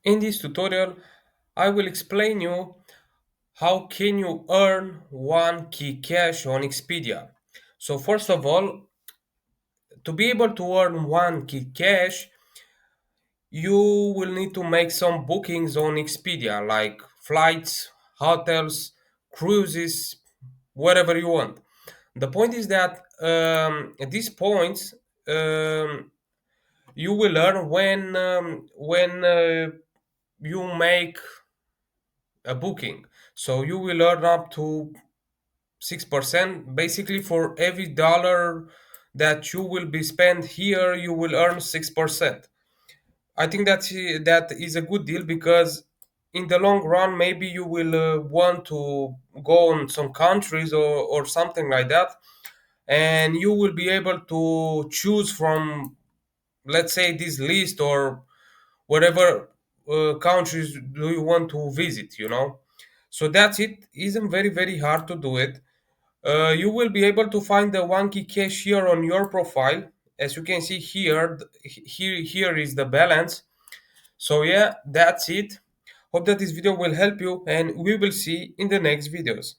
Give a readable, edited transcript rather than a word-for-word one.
In this tutorial, I will explain you how can you earn one key cash on Expedia. So first of all, to be able to earn one key cash, you will need to make some bookings on Expedia, like flights, hotels, cruises, whatever you want. The point is that at these points, um, you will earn when you make a booking. So you will earn up to 6%. Basically, for every dollar that you will be spent here, you will earn 6%. I think that is a good deal because in the long run, maybe you will want to go on some countries or something like that, and you will be able to choose from, let's say, this list or whatever countries do you want to visit, so that's it. Isn't very hard to do it. You will be able to find the OneKeyCash here on your profile. As you can see here, here is the balance. So yeah, that's it. Hope that this video will help you, and we will see in the next videos.